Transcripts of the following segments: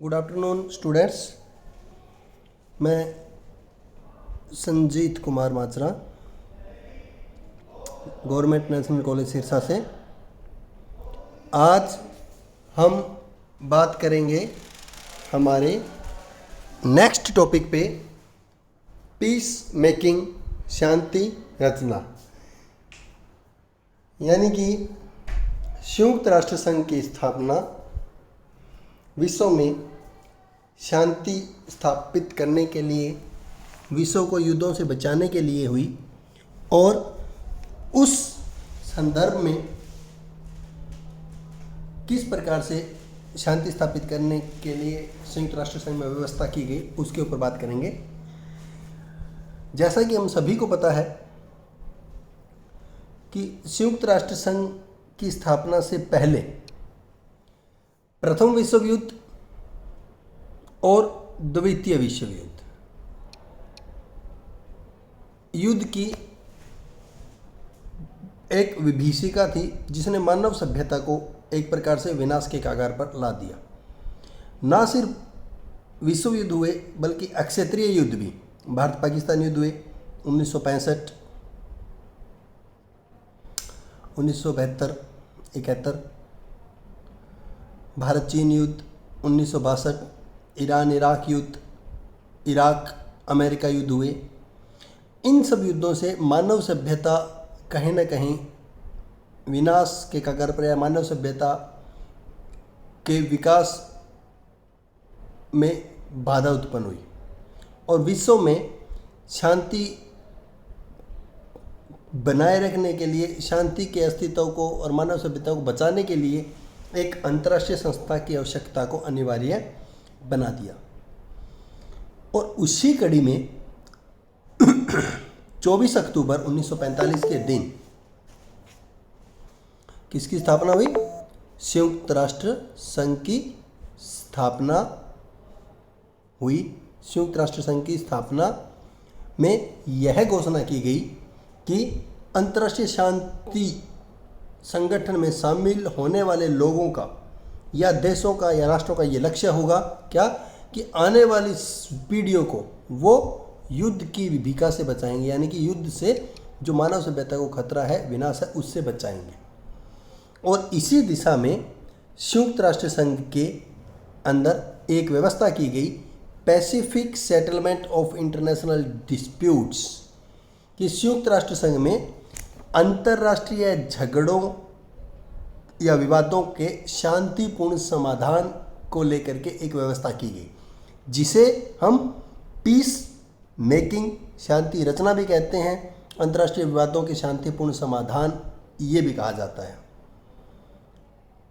Good afternoon students. मैं संजीत कुमार माजरा, government national college Sirsa से। आज हम बात करेंगे हमारे नेक्स्ट टॉपिक पे, पीस मेकिंग, शांति रचना, यानी कि संयुक्त राष्ट्र संघ की स्थापना विश्व में शांति स्थापित करने के लिए, विश्व को युद्धों से बचाने के लिए हुई। और उस संदर्भ में किस प्रकार से शांति स्थापित करने के लिए संयुक्त राष्ट्र संघ में व्यवस्था की गई, उसके ऊपर बात करेंगे। जैसा कि हम सभी को पता है कि संयुक्त राष्ट्र संघ की स्थापना से पहले प्रथम विश्व युद्ध और द्वितीय विश्व युद्ध की एक विभीषिका थी, जिसने मानव सभ्यता को एक प्रकार से विनाश के कगार पर ला दिया। ना सिर्फ विश्व युद्ध हुए, बल्कि अक्षत्रीय युद्ध भी, भारत पाकिस्तान युद्ध हुए 1965, 1972, 71, भारत चीन युद्ध 1962, ईरान इराक युद्ध, इराक अमेरिका युद्ध हुए। इन सब युद्धों से मानव सभ्यता कहीं न कहीं विनाश के कगार पर, या मानव सभ्यता के विकास में बाधा उत्पन्न हुई और विश्व में शांति बनाए रखने के लिए, शांति के अस्तित्व को और मानव सभ्यता को बचाने के लिए एक अंतर्राष्ट्रीय संस्था की आवश्यकता को अनिवार्य बना दिया। और उसी कड़ी में 24 अक्टूबर 1945 के दिन किसकी स्थापना हुई? संयुक्त राष्ट्र संघ की स्थापना हुई। संयुक्त राष्ट्र संघ की स्थापना में यह घोषणा की गई कि अंतर्राष्ट्रीय शांति संगठन में शामिल होने वाले लोगों का या देशों का या राष्ट्रों का ये लक्ष्य होगा क्या, कि आने वाली पीढ़ियों को वो युद्ध की विभीषिका से बचाएंगे, यानी कि युद्ध से जो मानव सभ्यता को खतरा है, विनाश है, उससे बचाएंगे। और इसी दिशा में संयुक्त राष्ट्र संघ के अंदर एक व्यवस्था की गई, Pacific settlement of international disputes, कि संयुक्त राष्ट्र संघ में अंतर्राष्ट्रीय झगड़ों या विवादों के शांतिपूर्ण समाधान को लेकर के एक व्यवस्था की गई, जिसे हम पीस मेकिंग, शांति रचना भी कहते हैं। अंतर्राष्ट्रीय विवादों के शांतिपूर्ण समाधान ये भी कहा जाता है।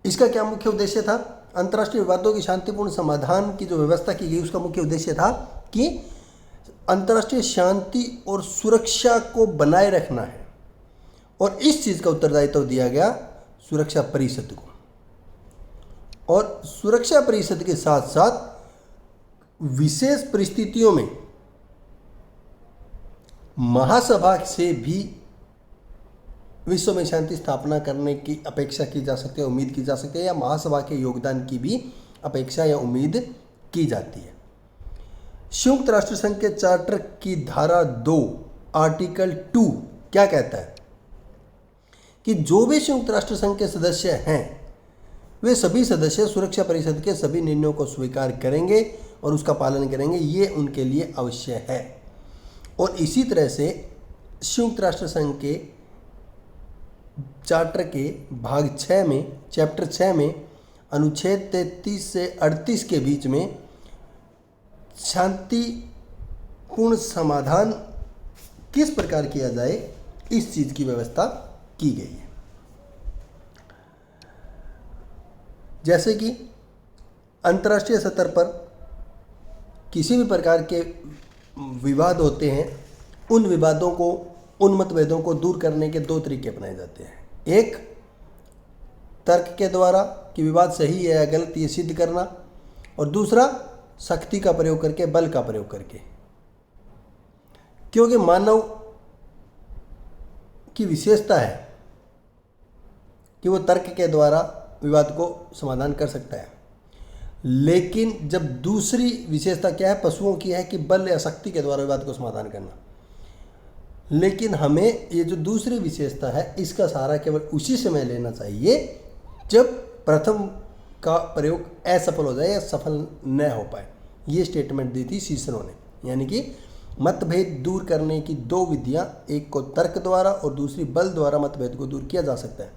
इसका क्या मुख्य उद्देश्य था? अंतर्राष्ट्रीय विवादों के शांतिपूर्ण समाधान की जो व्यवस्था की गई, उसका मुख्य उद्देश्य था कि अंतर्राष्ट्रीय शांति और सुरक्षा को बनाए रखना है। और इस चीज़ का उत्तरदायित्व दिया गया सुरक्षा परिषद को। और सुरक्षा परिषद के साथ साथ विशेष परिस्थितियों में महासभा से भी विश्व में शांति स्थापना करने की अपेक्षा की जा सकती है, उम्मीद की जा सकती है, या महासभा के योगदान की भी अपेक्षा या उम्मीद की जाती है। संयुक्त राष्ट्र संघ के चार्टर की धारा 2 आर्टिकल 2 क्या कहता है? कि जो भी संयुक्त राष्ट्र संघ के सदस्य हैं, वे सभी सदस्य सुरक्षा परिषद के सभी निर्णयों को स्वीकार करेंगे और उसका पालन करेंगे। ये उनके लिए आवश्यक है। और इसी तरह से संयुक्त राष्ट्र संघ के चार्टर के भाग 6 में, चैप्टर 6 में, अनुच्छेद 33 से 38 के बीच में शांतिपूर्ण समाधान किस प्रकार किया जाए, इस चीज़ की व्यवस्था की गई है। जैसे कि अंतर्राष्ट्रीय स्तर पर किसी भी प्रकार के विवाद होते हैं, उन विवादों को, उन मतभेदों को दूर करने के 2 तरीके अपनाए जाते हैं। एक, तर्क के द्वारा कि विवाद सही है या गलत, ये सिद्ध करना। और दूसरा, शक्ति का प्रयोग करके, बल का प्रयोग करके। क्योंकि मानव की विशेषता है कि वो तर्क के द्वारा विवाद को समाधान कर सकता है। लेकिन जब दूसरी विशेषता क्या है, पशुओं की है कि बल या शक्ति के द्वारा विवाद को समाधान करना। लेकिन हमें ये जो दूसरी विशेषता है इसका सहारा केवल उसी समय लेना चाहिए जब प्रथम का प्रयोग असफल हो जाए या सफल न हो पाए। ये स्टेटमेंट दी थी सीसरो ने। यानी कि मतभेद दूर करने की दो विधियां, एक को तर्क द्वारा और दूसरी बल द्वारा मतभेद को दूर किया जा सकता है।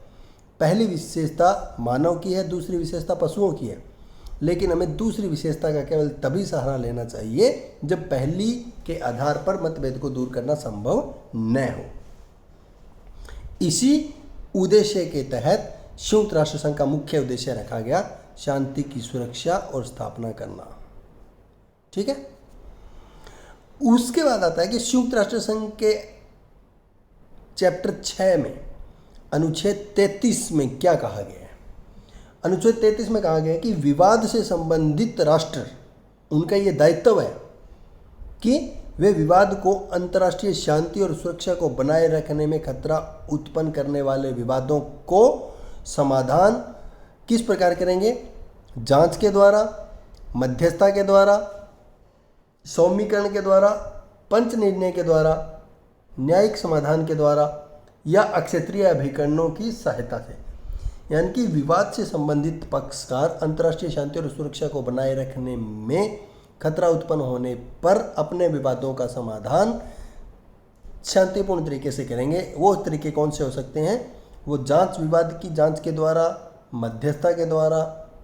पहली विशेषता मानव की है, दूसरी विशेषता पशुओं की है। लेकिन हमें दूसरी विशेषता का केवल तभी सहारा लेना चाहिए जब पहली के आधार पर मतभेद को दूर करना संभव न हो। इसी उद्देश्य के तहत संयुक्त राष्ट्र संघ का मुख्य उद्देश्य रखा गया शांति की सुरक्षा और स्थापना करना। ठीक है। उसके बाद आता है कि संयुक्त राष्ट्र संघ के चैप्टर 6 में अनुच्छेद 33 में क्या कहा गया है। अनुच्छेद 33 में कहा गया है कि विवाद से संबंधित राष्ट्र, उनका ये दायित्व है कि वे विवाद को अंतर्राष्ट्रीय शांति और सुरक्षा को बनाए रखने में खतरा उत्पन्न करने वाले विवादों को समाधान किस प्रकार करेंगे, जांच के द्वारा, मध्यस्थता के द्वारा, सौम्यीकरण के द्वारा, पंच निर्णय के द्वारा, न्यायिक समाधान के द्वारा या अक्षेत्रीय अभिकरणों की सहायता से। यानी कि विवाद से संबंधित पक्षकार अंतर्राष्ट्रीय शांति और सुरक्षा को बनाए रखने में खतरा उत्पन्न होने पर अपने विवादों का समाधान शांतिपूर्ण तरीके से करेंगे। वो तरीके कौन से हो सकते हैं, वो जांच, विवाद की जांच के द्वारा, मध्यस्थता के द्वारा,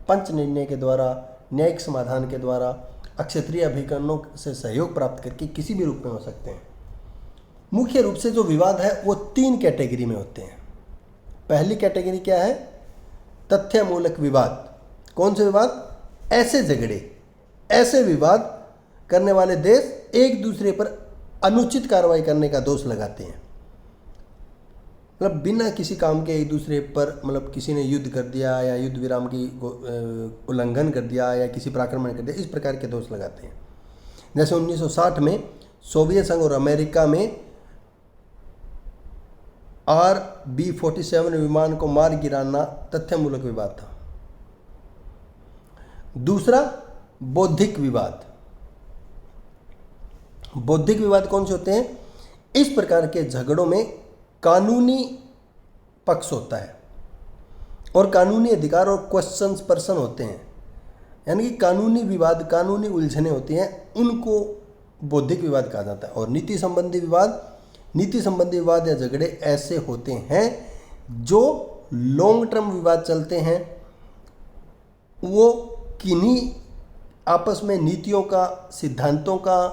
पंच निर्णय के द्वारा, न्यायिक समाधान के द्वारा, अक्षेत्रीय अभिकरणों से सहयोग प्राप्त करके किसी भी रूप में हो सकते हैं। मुख्य रूप से जो विवाद है वो 3 कैटेगरी में होते हैं। पहली कैटेगरी क्या है, तथ्यमूलक विवाद। कौन से विवाद, ऐसे झगड़े, ऐसे विवाद करने वाले देश एक दूसरे पर अनुचित कार्रवाई करने का दोष लगाते हैं। मतलब बिना किसी काम के एक दूसरे पर, मतलब किसी ने युद्ध कर दिया या युद्ध विराम की उल्लंघन कर दिया या किसी पर आक्रमण कर दिया, इस प्रकार के दोष लगाते हैं। जैसे 1960 में सोवियत संघ और अमेरिका में RB-47 विमान को मार गिराना तथ्यमूलक विवाद था। दूसरा, बौद्धिक विवाद। बौद्धिक विवाद कौन से होते हैं, इस प्रकार के झगड़ों में कानूनी पक्ष होता है और कानूनी अधिकार और क्वेश्चंस पर्सन होते हैं। यानी कि कानूनी विवाद, कानूनी उलझने होती हैं, उनको बौद्धिक विवाद कहा जाता है। और नीति संबंधी विवाद, नीति संबंधी विवाद या झगड़े ऐसे होते हैं जो लॉन्ग टर्म विवाद चलते हैं। वो किन्हीं आपस में नीतियों का, सिद्धांतों का,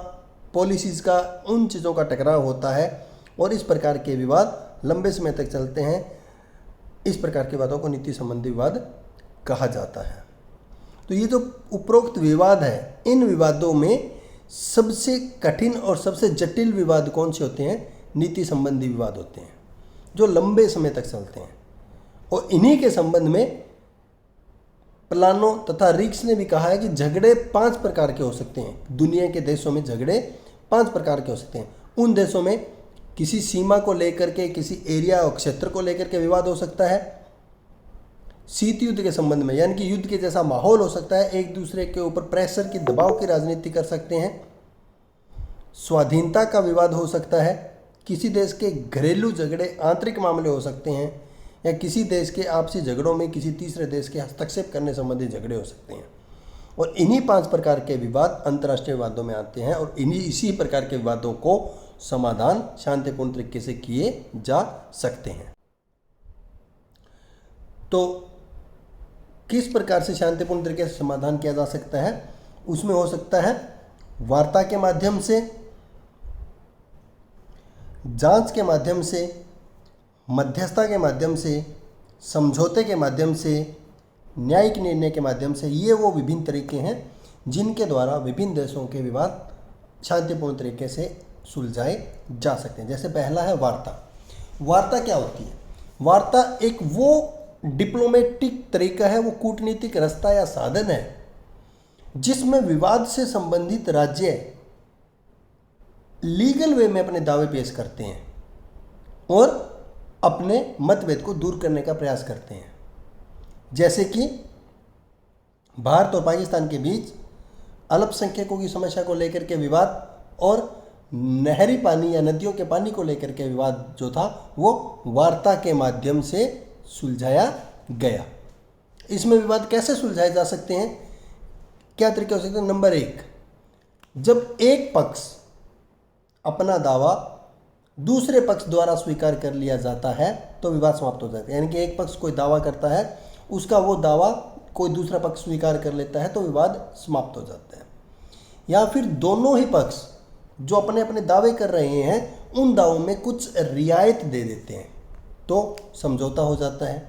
पॉलिसीज़ का, उन चीज़ों का टकराव होता है और इस प्रकार के विवाद लंबे समय तक चलते हैं। इस प्रकार के विवादों को नीति संबंधी विवाद कहा जाता है। तो ये जो उपरोक्त विवाद है, इन विवादों में सबसे कठिन और सबसे जटिल विवाद कौन से होते हैं, नीति संबंधी विवाद होते हैं, जो लंबे समय तक चलते हैं। और इन्हीं के संबंध में प्लानो तथा रिक्स ने भी कहा है कि झगड़े 5 प्रकार के हो सकते हैं। दुनिया के देशों में झगड़े 5 प्रकार के हो सकते हैं। उन देशों में किसी सीमा को लेकर के, किसी एरिया और क्षेत्र को लेकर के विवाद हो सकता है। शीत युद्ध के संबंध में, यानी कि युद्ध के जैसा माहौल हो सकता है, एक दूसरे के ऊपर प्रेशर की, दबाव की राजनीति कर सकते हैं। स्वाधीनता का विवाद हो सकता है, किसी देश के घरेलू झगड़े आंतरिक मामले हो सकते हैं, या किसी देश के आपसी झगड़ों में किसी तीसरे देश के हस्तक्षेप करने संबंधी झगड़े हो सकते हैं। और इन्हीं 5 प्रकार के विवाद अंतर्राष्ट्रीय विवादों में आते हैं और इसी प्रकार के विवादों को समाधान शांतिपूर्ण तरीके से किए जा सकते हैं। तो किस प्रकार से शांतिपूर्ण तरीके से समाधान किया जा सकता है, उसमें हो सकता है वार्ता के माध्यम से, जांच के माध्यम से, मध्यस्थता के माध्यम से, समझौते के माध्यम से, न्यायिक निर्णय के माध्यम से। ये वो विभिन्न तरीके हैं जिनके द्वारा विभिन्न देशों के विवाद शांतिपूर्ण तरीके से सुलझाए जा सकते हैं। जैसे पहला है वार्ता। वार्ता क्या होती है, वार्ता एक वो डिप्लोमेटिक तरीका है, वो कूटनीतिक रास्ता या साधन है जिसमें विवाद से संबंधित राज्य लीगल वे में अपने दावे पेश करते हैं और अपने मतभेद को दूर करने का प्रयास करते हैं। जैसे कि भारत और पाकिस्तान के बीच अल्पसंख्यकों की समस्या को लेकर के विवाद और नहरी पानी या नदियों के पानी को लेकर के विवाद जो था वो वार्ता के माध्यम से सुलझाया गया। इसमें विवाद कैसे सुलझाए जा सकते हैं, क्या तरीके हो सकते हैं? नंबर 1, जब एक पक्ष अपना दावा दूसरे पक्ष द्वारा स्वीकार कर लिया जाता है तो विवाद समाप्त हो जाता है। यानी कि एक पक्ष कोई दावा करता है, उसका वो दावा कोई दूसरा पक्ष स्वीकार कर लेता है तो विवाद समाप्त हो जाता है। या फिर दोनों ही पक्ष जो अपने अपने दावे कर रहे हैं उन दावों में कुछ रियायत दे देते हैं तो समझौता हो जाता है।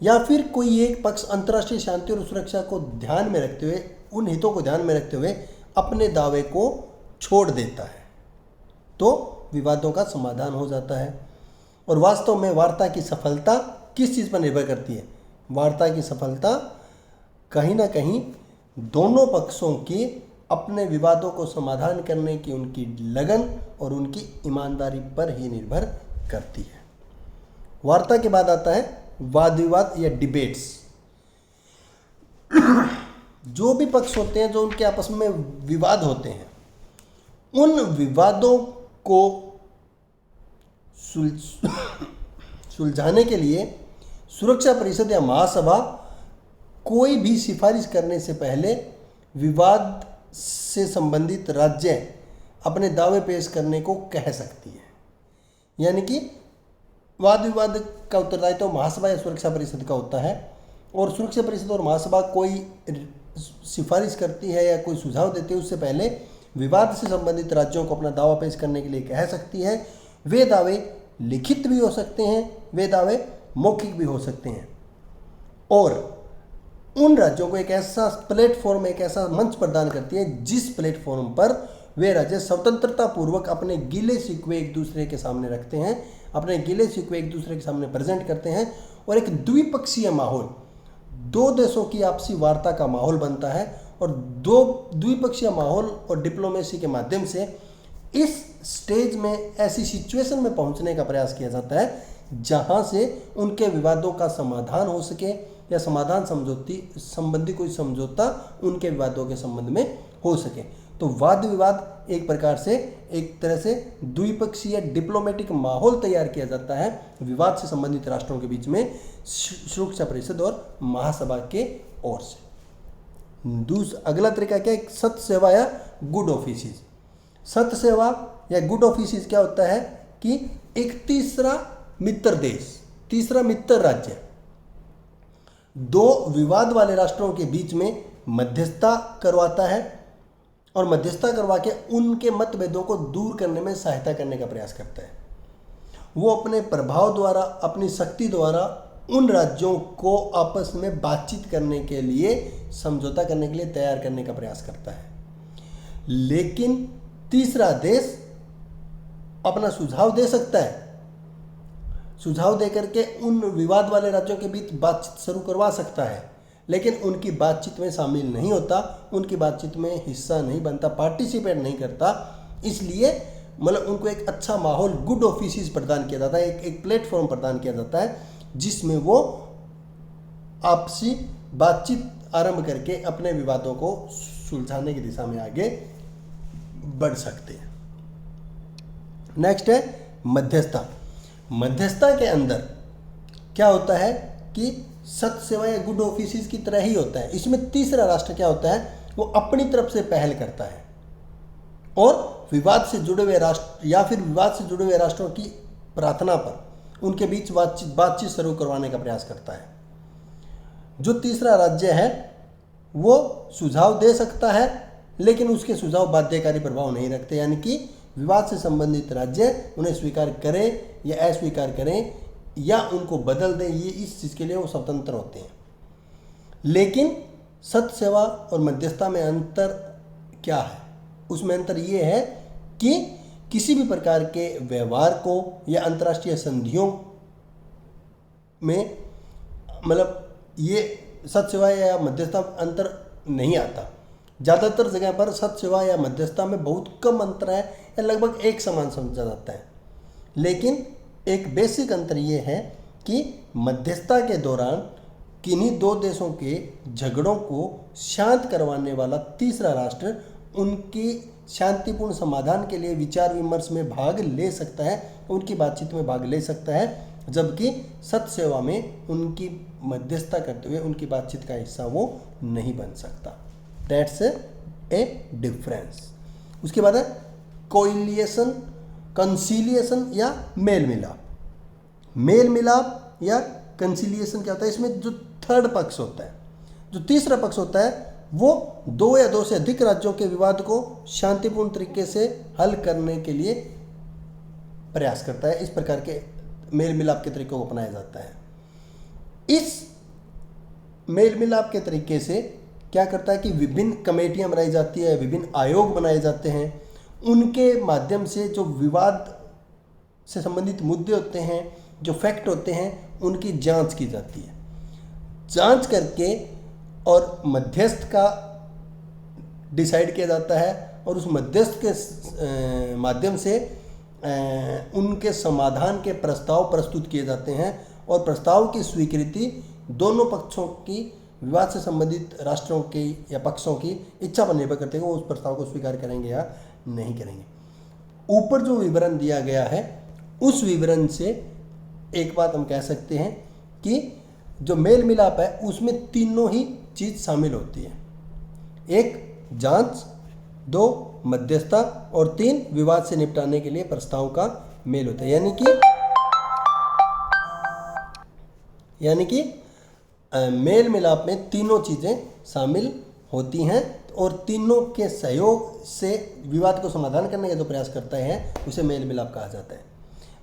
या फिर कोई एक पक्ष अंतर्राष्ट्रीय शांति और सुरक्षा को ध्यान में रखते हुए, उन हितों को ध्यान में रखते हुए अपने दावे को छोड़ देता है तो विवादों का समाधान हो जाता है। और वास्तव में वार्ता की सफलता किस चीज़ पर निर्भर करती है? वार्ता की सफलता कहीं ना कहीं दोनों पक्षों की अपने विवादों को समाधान करने की उनकी लगन और उनकी ईमानदारी पर ही निर्भर करती है। वार्ता के बाद आता है वाद विवाद या डिबेट्स। जो भी पक्ष होते हैं, जो उनके आपस में विवाद होते हैं, उन विवादों को सुलझाने के लिए सुरक्षा परिषद या महासभा कोई भी सिफारिश करने से पहले विवाद से संबंधित राज्य अपने दावे पेश करने को कह सकती है। यानी कि वाद विवाद का उत्तरदायित्व तो महासभा या सुरक्षा परिषद का होता है और सुरक्षा परिषद और महासभा कोई सिफारिश करती है या कोई सुझाव देती है उससे पहले विवाद से संबंधित राज्यों को अपना दावा पेश करने के लिए कह सकती है। वे दावे लिखित भी हो सकते हैं, वे दावे मौखिक भी हो सकते हैं और उन राज्यों को एक ऐसा प्लेटफॉर्म, एक ऐसा मंच प्रदान करती है जिस प्लेटफॉर्म पर वे राज्य स्वतंत्रता पूर्वक अपने गिले शिकवे एक दूसरे के सामने रखते हैं, अपने गिले शिकवे एक दूसरे के सामने प्रेजेंट करते हैं और एक द्विपक्षीय माहौल, दो देशों की आपसी वार्ता का माहौल बनता है और दो द्विपक्षीय माहौल और डिप्लोमेसी के माध्यम से इस स्टेज में, ऐसी सिचुएशन में पहुंचने का प्रयास किया जाता है जहां से उनके विवादों का समाधान हो सके या समाधान समझौती संबंधी कोई समझौता उनके विवादों के संबंध में हो सके। तो वाद विवाद एक प्रकार से, एक तरह से द्विपक्षीय डिप्लोमेटिक माहौल तैयार किया जाता है विवाद से संबंधित राष्ट्रों के बीच में सुरक्षा परिषद और महासभा के ओर से। अगला तरीका क्या है? सत्य सेवा या गुड ऑफिसेस। सत्य सेवा या गुड ऑफिसेस क्या होता है कि एक तीसरा मित्र देश, तीसरा मित्र राज्य दो विवाद वाले राष्ट्रों के बीच में मध्यस्थता करवाता है और मध्यस्थता करवा के उनके मतभेदों को दूर करने में सहायता करने का प्रयास करता है। वो अपने प्रभाव द्वारा, अपनी शक्ति द्वारा उन राज्यों को आपस में बातचीत करने के लिए, समझौता करने के लिए तैयार करने का प्रयास करता है। लेकिन तीसरा देश अपना सुझाव दे सकता है, सुझाव देकर के उन विवाद वाले राज्यों के बीच बातचीत शुरू करवा सकता है, लेकिन उनकी बातचीत में शामिल नहीं होता, उनकी बातचीत में हिस्सा नहीं बनता, पार्टिसिपेट नहीं करता। इसलिए मतलब उनको एक अच्छा माहौल, गुड ऑफिसेस प्रदान किया जाता है, एक प्लेटफॉर्म प्रदान किया जाता है जिसमें वो आपसी बातचीत आरंभ करके अपने विवादों को सुलझाने की दिशा में आगे बढ़ सकते हैं। नेक्स्ट है मध्यस्थता। मध्यस्थता के अंदर क्या होता है कि सत्य सेवा या गुड ऑफिसेस की तरह ही होता है। इसमें तीसरा राष्ट्र क्या होता है, वो अपनी तरफ से पहल करता है और विवाद से जुड़े हुए राष्ट्र या फिर विवाद से जुड़े हुए राष्ट्रों की प्रार्थना पर उनके बीच बातचीत शुरू करवाने का प्रयास करता है। जो तीसरा राज्य है वो सुझाव दे सकता है लेकिन उसके सुझाव बाध्यकारी प्रभाव नहीं रखते, यानी कि विवाद से संबंधित राज्य उन्हें स्वीकार करें या अस्वीकार करें या उनको बदल दें, ये इस चीज़ के लिए वो स्वतंत्र होते हैं। लेकिन सत्य सेवा और मध्यस्थता में अंतर क्या है? उसमें अंतर ये है कि किसी भी प्रकार के व्यवहार को या अंतर्राष्ट्रीय संधियों में मतलब ये सत्य सेवा या मध्यस्थता अंतर नहीं आता। ज़्यादातर जगह पर सत्य सेवा या मध्यस्थता में बहुत कम अंतर है या लगभग एक समान समझा जाता है। लेकिन एक बेसिक अंतर ये है कि मध्यस्थता के दौरान किन्हीं दो देशों के झगड़ों को शांत करवाने वाला तीसरा राष्ट्र उनके शांतिपूर्ण समाधान के लिए विचार विमर्श में भाग ले सकता है, उनकी बातचीत में भाग ले सकता है, जबकि सत्य सेवा में उनकी मध्यस्थता करते हुए उनकी बातचीत का हिस्सा वो नहीं बन सकता। That's a difference. उसके बाद है कोइलिएशन, कंसीलिएशन या मेल मिलाप। मेल मिलाप या कंसीलिएशन क्या होता है? इसमें जो थर्ड पक्ष होता है, जो तीसरा पक्ष होता है, वो दो या दो से अधिक राज्यों के विवाद को शांतिपूर्ण तरीके से हल करने के लिए प्रयास करता है। इस प्रकार के मेल मिलाप के तरीकों को अपनाया जाता है। इस मेल मिलाप के तरीके से क्या करता है कि विभिन्न कमेटियां बनाई जाती है, विभिन्न आयोग बनाए जाते हैं, उनके माध्यम से जो विवाद से संबंधित मुद्दे होते हैं, जो फैक्ट होते हैं, उनकी जांच की जाती है। जांच करके और मध्यस्थ का डिसाइड किया जाता है और उस मध्यस्थ के माध्यम से उनके समाधान के प्रस्ताव प्रस्तुत किए जाते हैं और प्रस्ताव की स्वीकृति दोनों पक्षों की, विवाद से संबंधित राष्ट्रों की या पक्षों की इच्छा पर निर्भर करते हैं कि वो उस प्रस्ताव को स्वीकार करेंगे या नहीं करेंगे। ऊपर जो विवरण दिया गया है उस विवरण से एक बात हम कह सकते हैं कि जो मेल मिलाप है उसमें तीनों ही चीज़ शामिल होती है। एक जांच, दो मध्यस्थता और तीन विवाद से निपटाने के लिए प्रस्ताव का मेल होता है। यानी कि मेल मिलाप में तीनों चीज़ें शामिल होती हैं और तीनों के सहयोग से विवाद को समाधान करने का जो प्रयास करते हैं उसे मेल मिलाप कहा जाता है।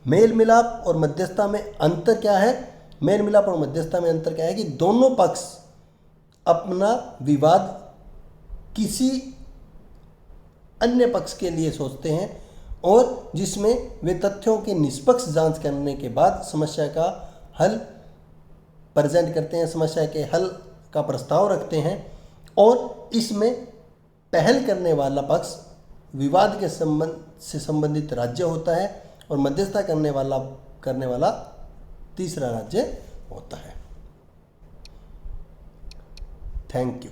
मेल मिलाप और मध्यस्थता में अंतर क्या है? मेल मिलाप और मध्यस्थता में अंतर क्या है कि दोनों पक्ष अपना विवाद किसी अन्य पक्ष के लिए सोचते हैं और जिसमें वे तथ्यों की निष्पक्ष जांच करने के बाद समस्या का हल प्रेजेंट करते हैं, समस्या के हल का प्रस्ताव रखते हैं और इसमें पहल करने वाला पक्ष विवाद के से संबंधित राज्य होता है और मध्यस्थता करने वाला तीसरा राज्य होता है। Thank you.